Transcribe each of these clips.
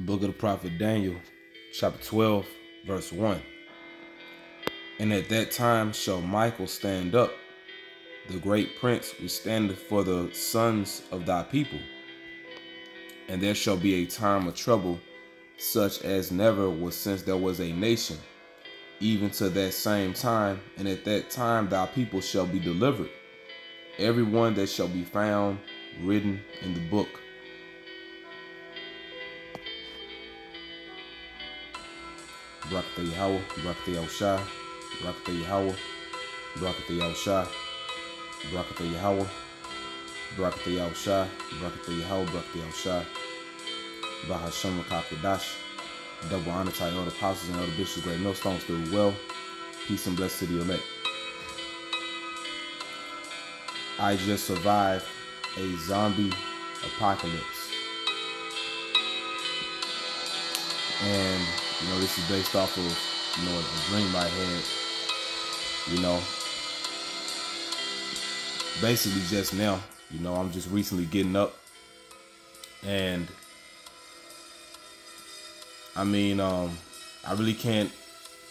book of the prophet Daniel, chapter 12, verse 1. And at that time shall Michael stand up, the great prince which standeth for the sons of thy people. And there shall be a time of trouble, such as never was since there was a nation, even to that same time. And at that time thy people shall be delivered, every one that shall be found written in the book. Barakatah Yahweh, Barakatah Yahushua, Barakatah Yahweh, Barakatah Yahushua, Barakatah Yahweh, Barakatah Yahushua, Barakatah Yahweh, Barakatah Yahushua, Bahashem Rakakadash. Double honor to all the apostles and all the bishops, great millstones, do well. Peace and blessed to the elect. I just survived a zombie apocalypse. And this is based off of, a dream I had, basically just now. I'm just recently getting up. And I really can't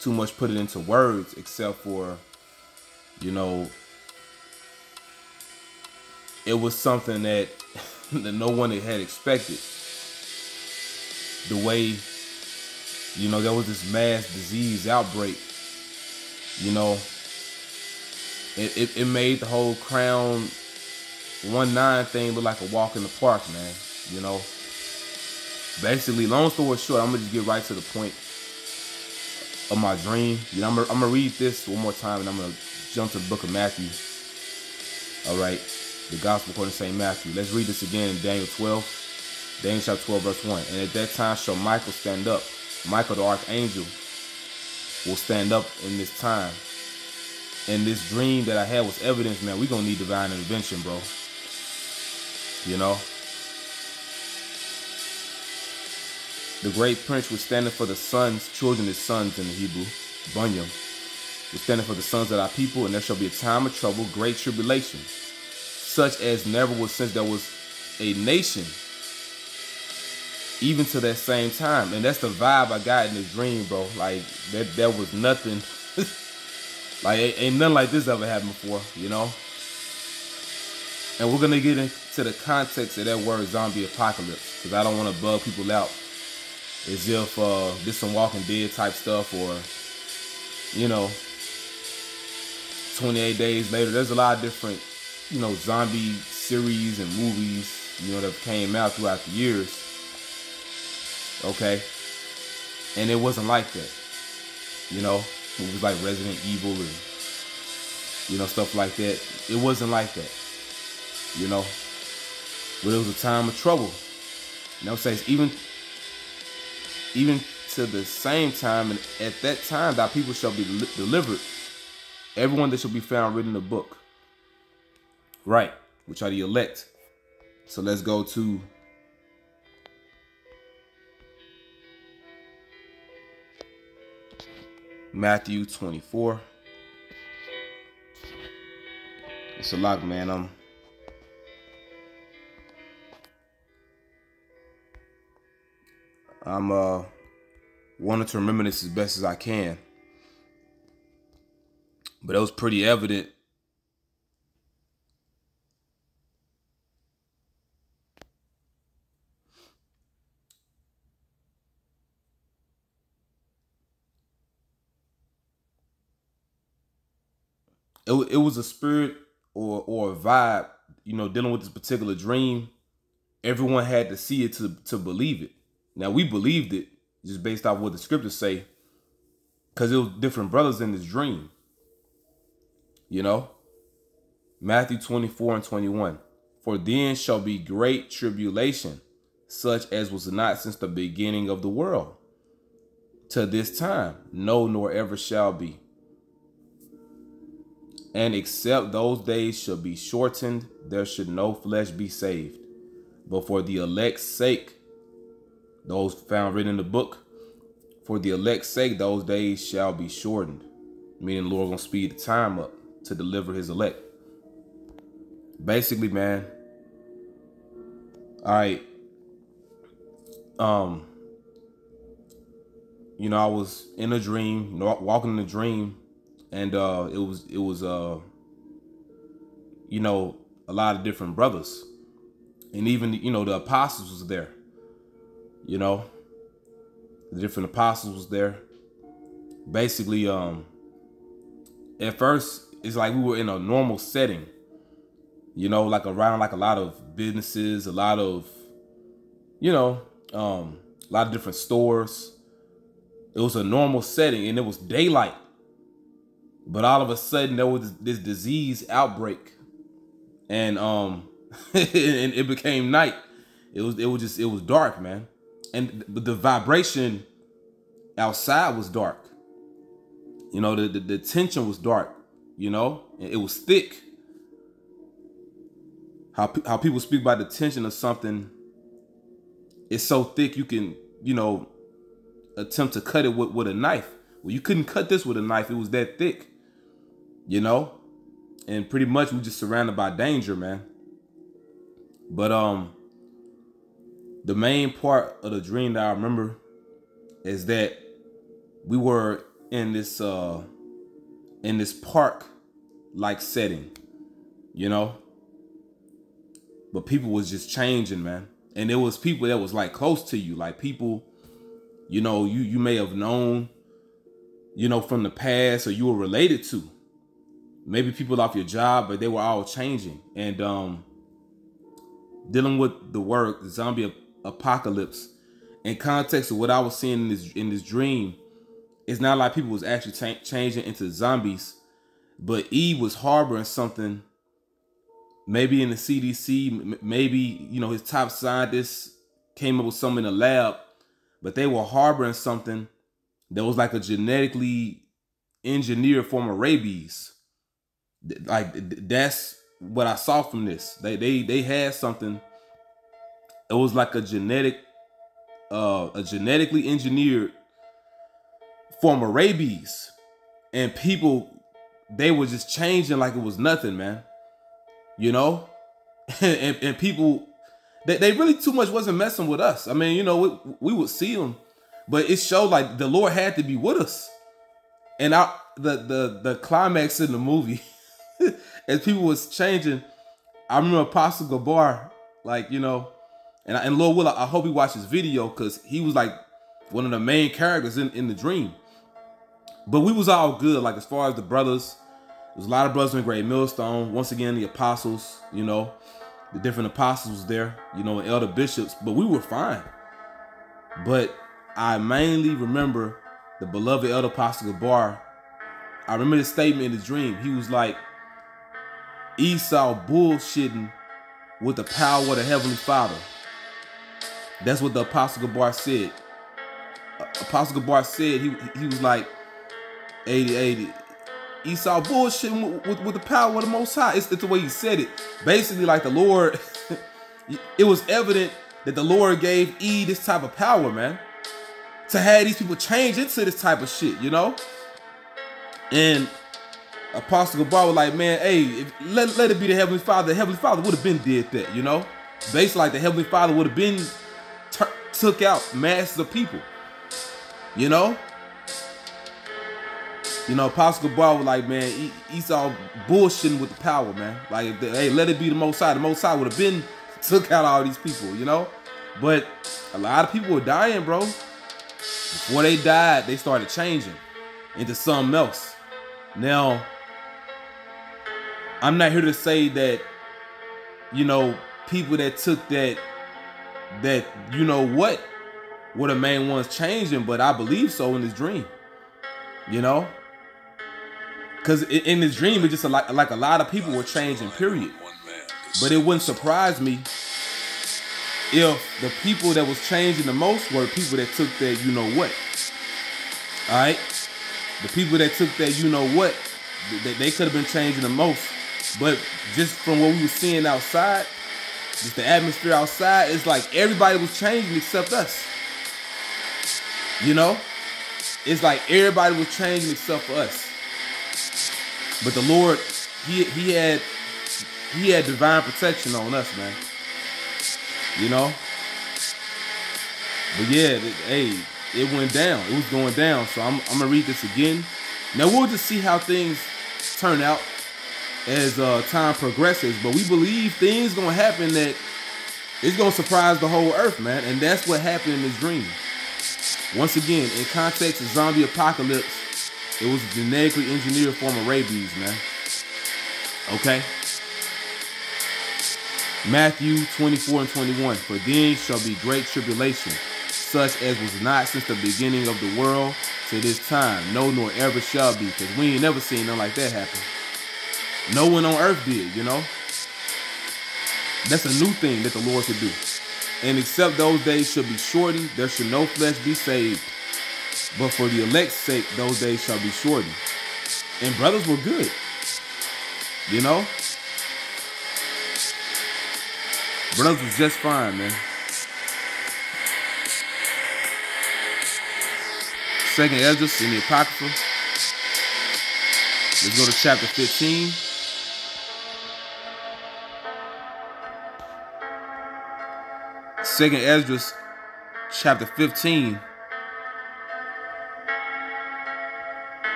too much put it into words, except for, it was something that, that no one had expected. The way, there was this mass disease outbreak, it made the whole Crown 19 thing look like a walk in the park, man. Basically, long story short, I'm gonna just get right to the point of my dream. I'm gonna read this one more time, and I'm gonna jump to the book of Matthew. All right, the gospel according to St. Matthew. Let's read this again in Daniel 12, Daniel chapter 12, verse 1. And at that time shall Michael stand up. Michael the archangel will stand up in this time. And this dream that I had was evidence, man. We're gonna need divine intervention, bro. The great prince was standing for the sons, children is sons in the Hebrew, Bunyam, was standing for the sons of our people, and there shall be a time of trouble, great tribulation, such as never was since there was a nation, even to that same time. And that's the vibe I got in this dream, bro. Like, there was nothing, like, ain't nothing like this ever happened before, And we're going to get into the context of that word zombie apocalypse, because I don't want to bug people out as if this some Walking Dead type stuff, or 28 days later. There's a lot of different zombie series and movies that came out throughout the years, okay, and it wasn't like that. Movies like Resident Evil and stuff like that. It wasn't like that, but it was a time of trouble. Says even to the same time, and at that time thy people shall be delivered, everyone that shall be found written in the book, right, which are the elect. So let's go to Matthew 24. It's a lot, man. I'm wanting to remember this as best as I can, but it was pretty evident. It was a spirit or a vibe, dealing with this particular dream. Everyone had to see it to believe it. Now, we believed it just based off what the scriptures say, because it was different brothers in this dream. Matthew 24 and 21. For then shall be great tribulation, such as was not since the beginning of the world to this time, no, nor ever shall be. And except those days shall be shortened, there should no flesh be saved. But for the elect's sake, those found written in the book, for the elect's sake, those days shall be shortened. Meaning the Lord gonna speed the time up to deliver his elect. Basically, man. All right. you know, I was in a dream, you know, walking in a dream, and it was you know, a lot of different brothers, and even, you know, the apostles was there. You know, the different apostles was there. Basically, at first it's like we were in a normal setting, you know, like around like a lot of businesses, a lot of, you know, a lot of different stores. It was a normal setting and it was daylight, but all of a sudden there was this disease outbreak, and and it became night. It was dark, man, and the vibration outside was dark. You know, the tension was dark. You know, it was thick. How people speak about the tension of something, it's so thick you can, you know, attempt to cut it with a knife. Well, you couldn't cut this with a knife. It was that thick, you know? And pretty much we just surrounded by danger, man. But the main part of the dream that I remember is that we were in this park like setting, you know? But people was just changing, man. And there was people that was like close to you, like people, you know, you may have known, you know, from the past, or you were related to. Maybe people off your job, but they were all changing. And dealing with the word zombie apocalypse, in context of what I was seeing in this dream, it's not like people was actually changing into zombies, but Eve was harboring something. Maybe in the CDC, maybe, you know, his top scientists came up with something in the lab, but they were harboring something that was like a genetically engineered form of rabies. Like, that's what I saw from this. They had something. It was like a genetically engineered form of rabies, and people, they were just changing like it was nothing, man. You know, and people, they really too much wasn't messing with us. I mean, you know, we would see them, but it showed like the Lord had to be with us. And the climax in the movie, as people was changing, I remember Apostle Gabar, like, you know, and Lord Will, I hope he watched this video, because he was like one of the main characters in the dream. But we was all good, like as far as the brothers. There's a lot of brothers in Great Millstone. Once again, the apostles, you know, the different apostles there, you know, and elder bishops, but we were fine. But I mainly remember the beloved elder Apostle Gabar. I remember his statement in the dream. He was like, Esau bullshitting with the power of the Heavenly Father. That's what the Apostle Gabar said. Apostle Gabar said, he was like, 80. Esau bullshitting with the power of the Most High. It's the way he said it. Basically, like the Lord, it was evident that the Lord gave Eve this type of power, man, to have these people change into this type of shit, you know? And Apostle Gabar was like, man, hey, let it be the Heavenly Father. The Heavenly Father would have been did that, you know? Basically, like the Heavenly Father would have been took out masses of people, you know? You know, Apostle Gabar was like, man, Esau bullshitting with the power, man. Like, hey, let it be the Most High. The Most High would have been took out all these people, you know? But a lot of people were dying, bro. Before they died, they started changing into something else. Now, I'm not here to say that, you know, people that took that you know what, were the main ones changing, but I believe so in this dream, you know? Because in this dream, it's just like a lot of people were changing, period. But it wouldn't surprise me if the people that was changing the most were people that took that you know what. All right? The people that took that you know what, they could have been changing the most. But just from what we were seeing outside, just the atmosphere outside, it's like everybody was changing except us. You know? It's like everybody was changing except for us. But the Lord, he had divine protection on us, man. You know? But yeah, hey, it went down. It was going down. So I'm gonna read this again. Now we'll just see how things turn out as time progresses. But we believe things gonna happen that it's gonna surprise the whole earth, man. And that's what happened in this dream. Once again, in context of zombie apocalypse, it was a genetically engineered form of rabies, man. Okay. Matthew 24 and 21. For then shall be great tribulation, such as was not since the beginning of the world to this time, no, nor ever shall be. Because we ain't never seen nothing like that happen. No one on earth did, you know. That's a new thing that the Lord could do. And except those days shall be shortened, there shall no flesh be saved. But for the elect's sake, those days shall be shortened. And brothers were good, you know. Brothers was just fine, man. Second Esdras in the Apocrypha. Let's go to chapter 15. Second Esdras, chapter 15.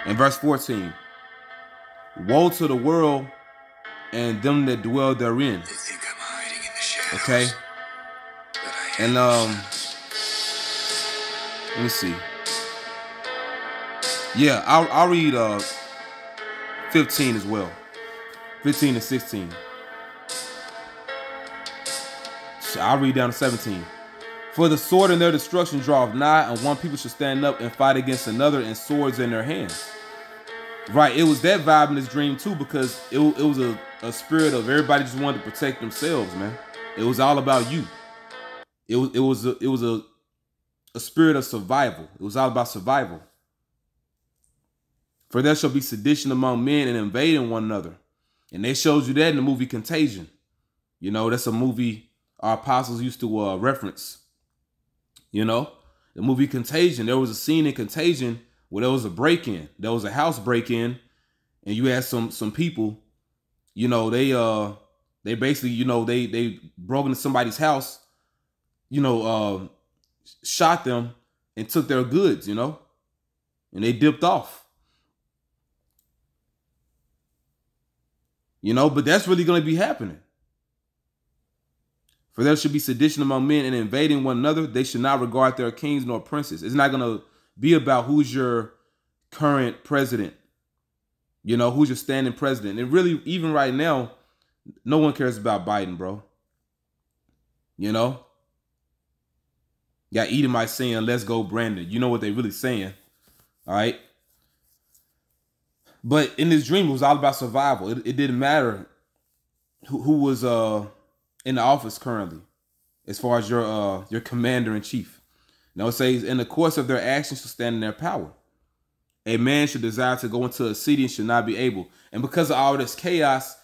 And verse 14. Woe to the world and them that dwell therein. They think I'm hiding in the shadows. Okay. But I And let me see. Yeah, I'll read 15 as well. 15 and 16. So I'll read down to 17. For the sword in their destruction draweth nigh, and one people should stand up and fight against another, and swords in their hands. Right, it was that vibe in this dream too, because it was a spirit of everybody just wanted to protect themselves, man. It was all about you. It was a spirit of survival. It was all about survival. For there shall be sedition among men and invading one another. And they showed you that in the movie Contagion. You know, that's a movie our apostles used to reference. You know, the movie Contagion. There was a scene in Contagion where there was a break-in. There was a house break-in, and you had some people, you know, they basically, you know, they broke into somebody's house, you know, shot them and took their goods, you know, and they dipped off. You know, but that's really going to be happening. For there should be sedition among men and invading one another. They should not regard their kings nor princes. It's not going to be about who's your current president. You know, who's your standing president. And really, even right now, no one cares about Biden, bro. You know? Got Edomite saying, let's go, Brandon. You know what they really saying. All right? But in this dream, it was all about survival. It didn't matter who was in the office currently, as far as your commander-in-chief. Now it says, in the course of their actions to stand in their power. A man should desire to go into a city and should not be able. And because of all this chaos,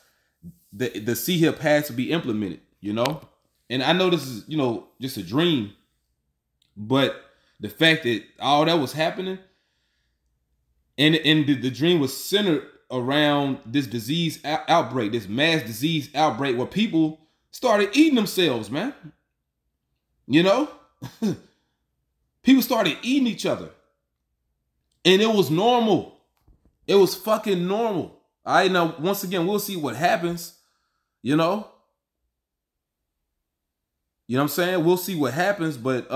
the CHIP had to be implemented, you know? And I know this is, you know, just a dream, but the fact that all that was happening, and the dream was centered around this disease outbreak, this mass disease outbreak, where people started eating themselves, man. You know? People started eating each other. And it was normal. It was fucking normal. All right, now, once again, we'll see what happens. You know? You know what I'm saying? We'll see what happens, but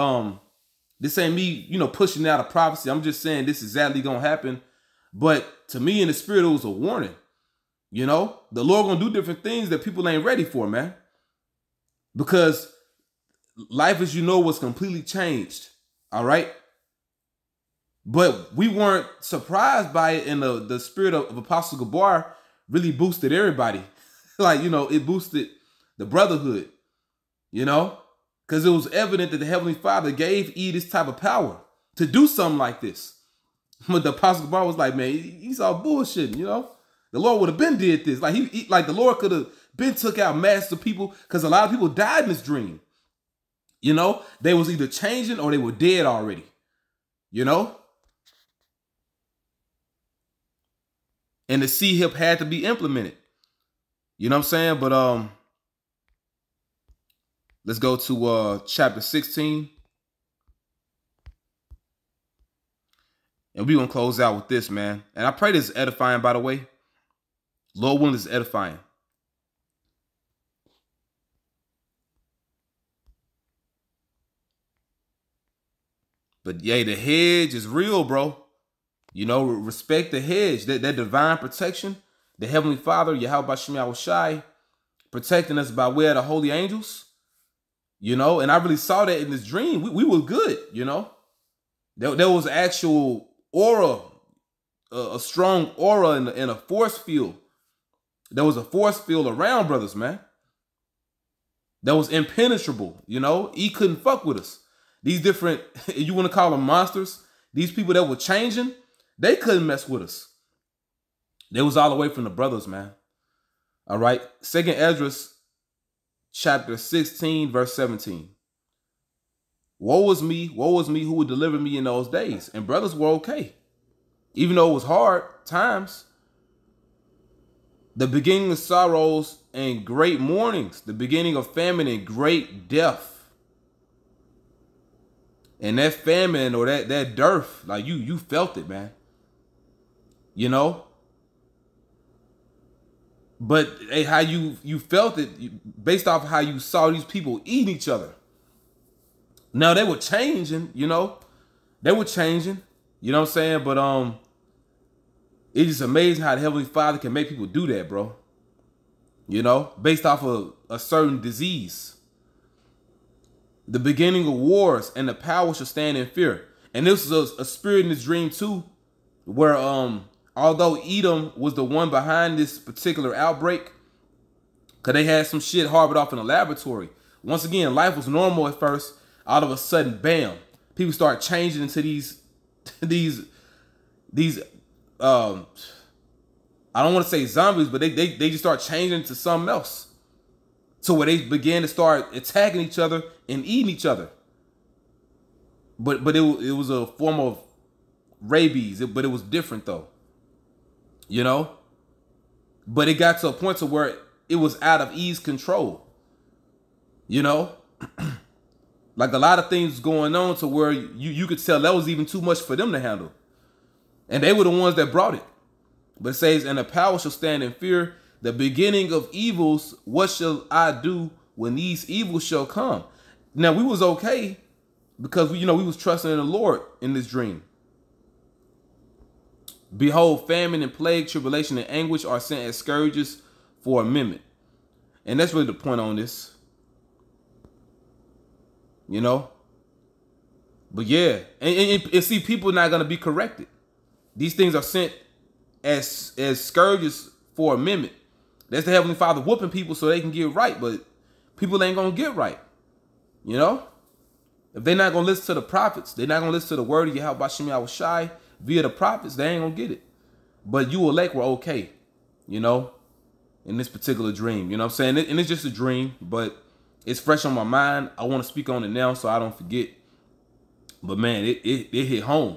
this ain't me, you know, pushing out a prophecy. I'm just saying this is exactly gonna happen. But to me, in the spirit, it was a warning. You know? The Lord gonna do different things that people ain't ready for, man. Because life, as you know, was completely changed. All right? But we weren't surprised by it, and the spirit of Apostle Gabar really boosted everybody. Like, you know, it boosted the brotherhood, you know? Because it was evident that the Heavenly Father gave E this type of power to do something like this. But the Apostle Gabar was like, man, he's all bullshitting, you know? The Lord would have been did this. Like, like the Lord could have been took out masses of people, because a lot of people died in this dream. You know? They was either changing or they were dead already. You know? And the CHIP had to be implemented. You know what I'm saying? But let's go to chapter 16. And we're going to close out with this, man. And I pray this is edifying, by the way. Lord willing, this is edifying. But yeah, the hedge is real, bro. You know, respect the hedge, that divine protection, the Heavenly Father, Yahweh Shem Yahushai, protecting us by way of the holy angels. You know, and I really saw that in this dream. We were good, you know. There was actual aura, a strong aura in a force field. There was a force field around brothers, man. That was impenetrable, you know. He couldn't fuck with us. These different, you want to call them monsters, these people that were changing, they couldn't mess with us. They was all the way from the brothers, man. All right. 2nd Esdras chapter 16, verse 17. Woe is me who would deliver me in those days. And brothers were okay. Even though it was hard times. The beginning of sorrows and great mournings. The beginning of famine and great death. And that famine or that dearth, like you felt it, man. You know? But hey, how you felt it based off how you saw these people eating each other. Now they were changing, you know. They were changing, you know what I'm saying? But it's just amazing how the Heavenly Father can make people do that, bro. You know, based off of a certain disease. The beginning of wars and the power shall stand in fear. And this is a spirit in this dream too, where although Edom was the one behind this particular outbreak, because they had some shit harbored off in a laboratory. Once again, life was normal at first. All of a sudden, bam, people start changing into these I don't want to say zombies, but they just start changing into something else. So where they began to start attacking each other and eating each other. But it was a form of rabies, but it was different though. You know? But it got to a point to where it was out of ease control. You know? Like a lot of things going on to where you could tell that was even too much for them to handle. And they were the ones that brought it. But it says, and the power shall stand in fear. The beginning of evils, what shall I do when these evils shall come? Now we was okay because we was trusting in the Lord in this dream. Behold, famine and plague, tribulation and anguish are sent as scourges for a minute. And that's really the point on this. You know? But yeah, and see, people are not going to be corrected. These things are sent as scourges for a minute. That's the Heavenly Father whooping people so they can get right, but people ain't going to get right. You know? If they're not going to listen to the prophets, they're not going to listen to the word of Yahweh Shem Yahushai via the prophets, they ain't going to get it. But you elect were okay, you know, in this particular dream. You know what I'm saying? And it's just a dream, but it's fresh on my mind. I want to speak on it now so I don't forget. But man, it hit home.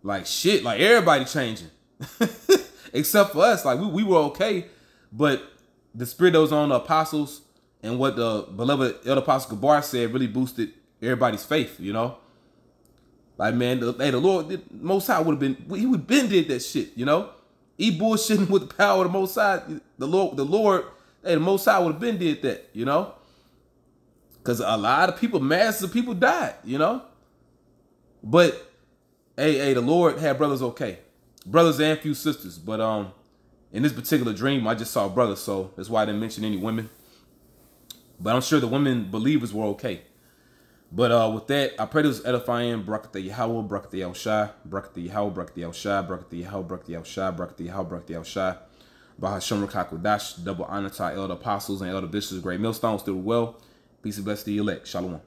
Like shit, like everybody changing. Except for us. Like we were okay. But the spirit that was on the apostles and what the beloved Elder Apostle Gabar said really boosted everybody's faith, you know? Like, man, the Lord, the Most High would have been, he would have been did that shit, you know? He bullshitting with the power of the Most High. The Lord, the Most High would have been did that, you know? Because a lot of people, masses of people died, you know? But, hey, the Lord had brothers okay. Brothers and few sisters. But in this particular dream, I just saw brothers, so that's why I didn't mention any women. But I'm sure the women believers were okay. But with that, I pray this was edifying. Barakatah Yahweh, Barakatah Yahushai, Barakatah Yahweh, Barakatah Yahushai, Barakatah Yahweh, Barakatah Yahushai, Barakatah Yahweh, Barakatah Yahushai. Bahasham Rakakodash, double honor to our elder apostles and elder bishops, great millstones, still well. Peace and blessings to the elect. Shalom.